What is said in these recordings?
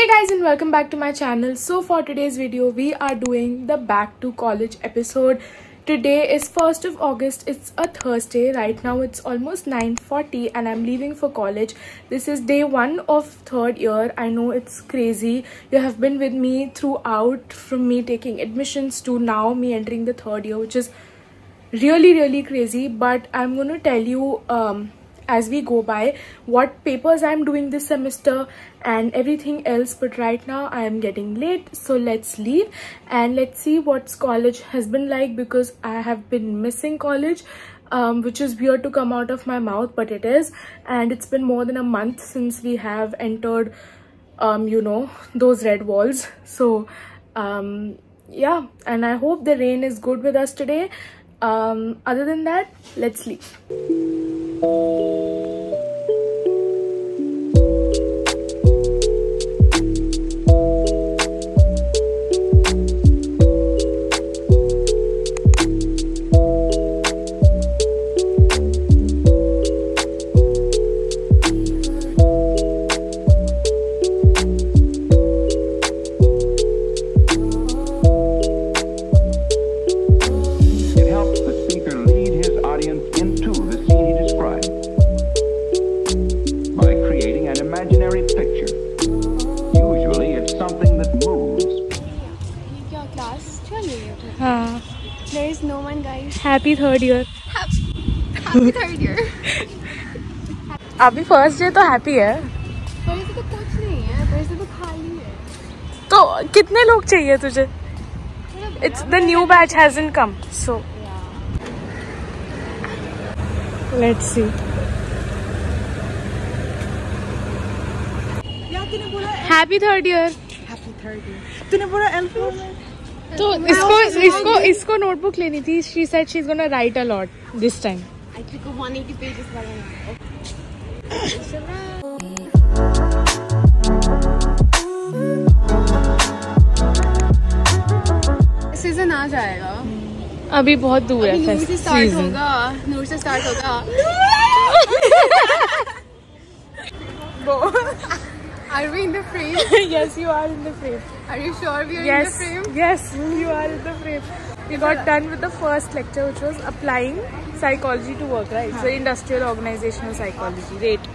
Hey guys, and welcome back to my channel. So for today's video we are doing the back to college episode. Today is 1st of August. It's a Thursday. Right now it's almost 9:40 and I'm leaving for college. This is day 1 of 3rd year. I know it's crazy. You have been with me throughout, from me taking admissions to now me entering the 3rd year, which is really crazy. But I'm going to tell you as we go by what papers I'm doing this semester and everything else. But right now I am getting late, so let's leave and let's see what college has been like, because I have been missing college, which is weird to come out of my mouth, but it is. And it's been more than a month since we have entered you know, those red walls. So yeah, and I hope the rain is good with us today. Other than that, let's leave. There is no one, guys. Happy 3rd year. Happy 3rd year. अभी first day तो happy है, वैसे तो कुछ नहीं है, वैसे तो खाली है. तो कितने लोग चाहिए तुझे? It's the new batch hasn't come, so let's see. Happy 3rd year. Happy 3rd year. तूने बोला L4 तो इसको नोटबुक लेनी थी. She said she's gonna write a lot this time. I took a 180 pages वाला. सीजन आ जाएगा. अभी बहुत दूर है. नूर से स्टार्ट होगा. नूर से स्टार्ट होगा. Are we in the frame? Yes, you are in the frame. Are you sure we are in the frame? Yes, you are in the frame. We got done with the first lecture, which was applying psychology to work, right? So industrial organizational psychology. Great.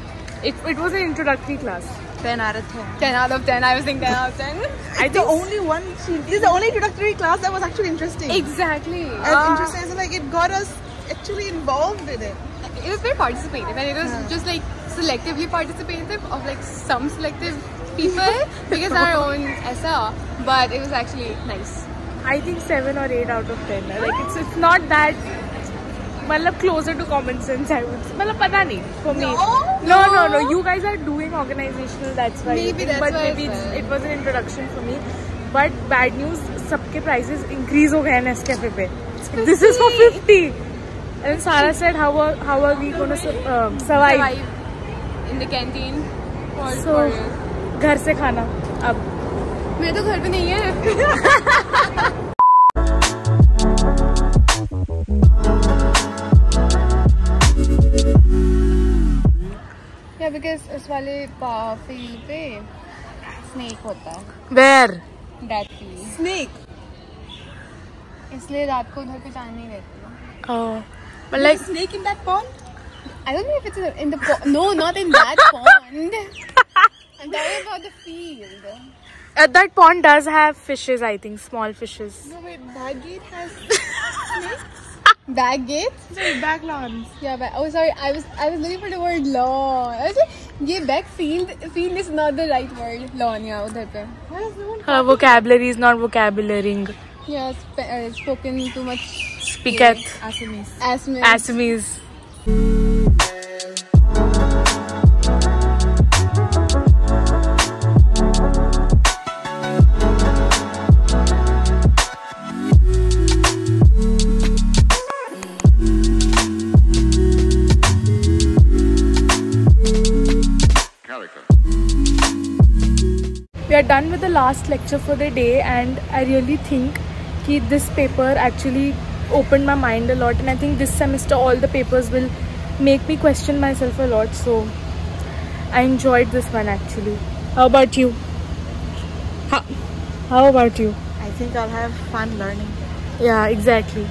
It was an introductory class. 10 out of 10. 10 out of 10. I was saying 10 out of 10. I think only one. This is the only introductory class that was actually interesting. Exactly. And interesting, so like it got us actually involved in it. It was very participative, and it was just like selectively participative of like some selective people because our own SR, but it was actually nice. I think 7 or 8 out of 10. Like it's not that. मतलब closer to common sense, I would say. मतलब पता नहीं for me. No. You guys are doing organizational, that's why. Maybe that's but why. Maybe it was an introduction for me. But bad news, सबके prices increase हो गए Nescafe पे. This is for 50. And Sarah said, how are we going to survive in the canteen? So घर से खाना अब. मैं तो घर पे नहीं है. Yeah, because उस वाले फील्ड पे स्नेक होता है. Where? That field. Snake. इसलिए रात को उधर पे जाने नहीं देती. Oh, but like snake in that pond? I don't know if it's in the pond. No, not in that pond. I'm talking about the field. that pond does have fishes, I think, small fishes. No wait, Baggate has snakes? Baggate? Sorry, backlawns. Yeah, oh sorry, I was looking for the word lawn. I was like, ये back field is not the right word. Lawn, yeah, उधर पे. Why does no one? Her vocabulary is not vocabularying. Yeah, spoken too much. Speak at Assamese. Assamese. We are done with the last lecture for the day, and I really think that this paper actually opened my mind a lot, and I think this semester all the papers will make me question myself a lot. So I enjoyed this one actually. How about you? How about you? I think I'll have fun learning. Yeah, exactly.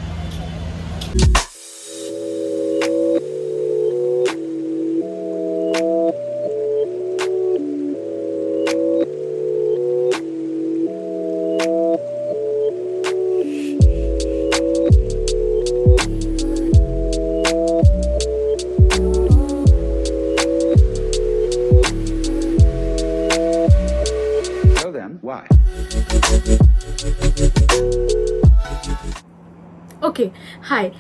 So then, why? Okay, hi.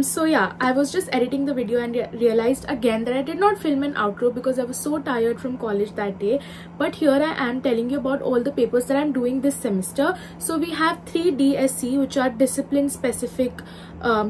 So yeah, I was just editing the video and realized again that I did not film an outro because I was so tired from college that day. But here I am telling you about all the papers that I'm doing this semester. So we have 3 DSC, which are discipline specific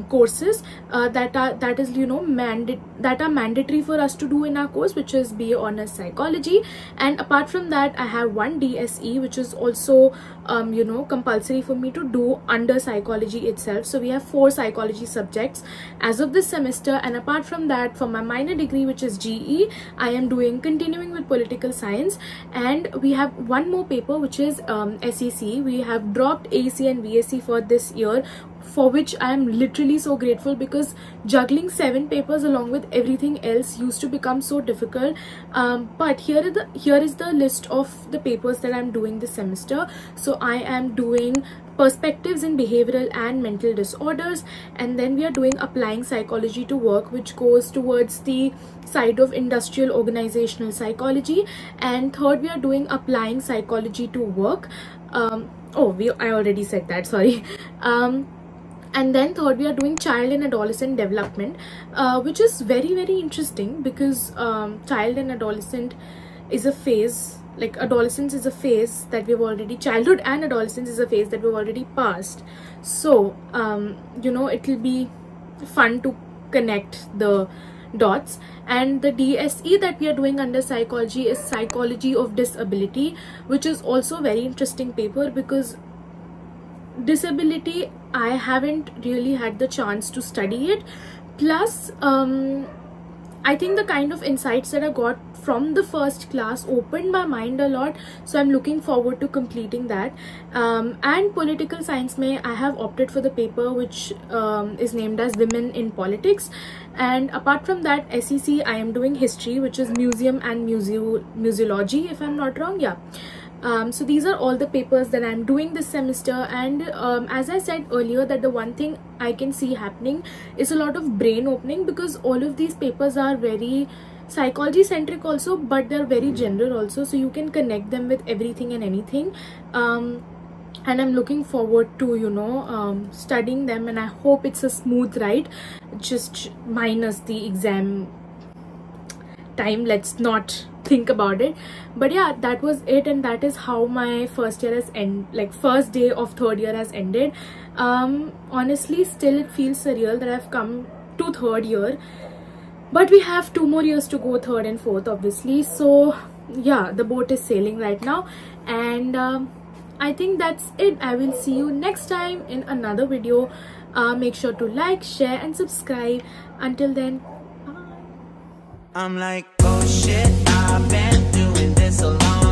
courses that are mandatory for us to do in our course, which is BA Honors Psychology. And apart from that, I have 1 DSE, which is also compulsory for me to do under psychology itself. So we have 4 psychology subjects as of this semester. And apart from that, for my minor degree, which is GE, I am doing continuing with political science. And we have 1 more paper, which is SEC. We have dropped AEC and VSC for this year, for which I am literally so grateful, because juggling 7 papers along with everything else used to become so difficult. But here is the list of the papers that I'm doing this semester. So I am doing perspectives in behavioral and mental disorders, and then we are doing applying psychology to work, which goes towards the side of industrial organizational psychology. And third, we are doing applying psychology to work. I already said that, sorry. And then third, we are doing child and adolescent development, which is very, very interesting, because child and adolescent is a phase, like adolescence is a phase that we've already, childhood and adolescence is a phase that we've already passed. So, it will be fun to connect the dots. And the DSE that we are doing under psychology is psychology of disability, which is also a very interesting paper, because disability, I haven't really had the chance to study it. Plus, I think the kind of insights that I got from the first class opened my mind a lot. So I'm looking forward to completing that. And political science may I have opted for the paper which is named as Women in Politics. And apart from that, SEC, I am doing history, which is museum and museology, if I'm not wrong. Yeah. So these are all the papers that I'm doing this semester. And as I said earlier, that the one thing I can see happening is a lot of brain opening, because all of these papers are very psychology centric also, but they're very general also, so you can connect them with everything and anything. And I'm looking forward to studying them, and I hope it's a smooth ride, just minus the exam time. Let's not think about it. But yeah, that was it, and that is how my first year has first day of third year has ended. Honestly, still it feels surreal that I've come to third year, but we have 2 more years to go, third and fourth, obviously. So yeah, the boat is sailing right now. And I think that's it. I will see you next time in another video. Make sure to like, share and subscribe. Until then, bye. I'm like, oh shit, I've been doing this alone.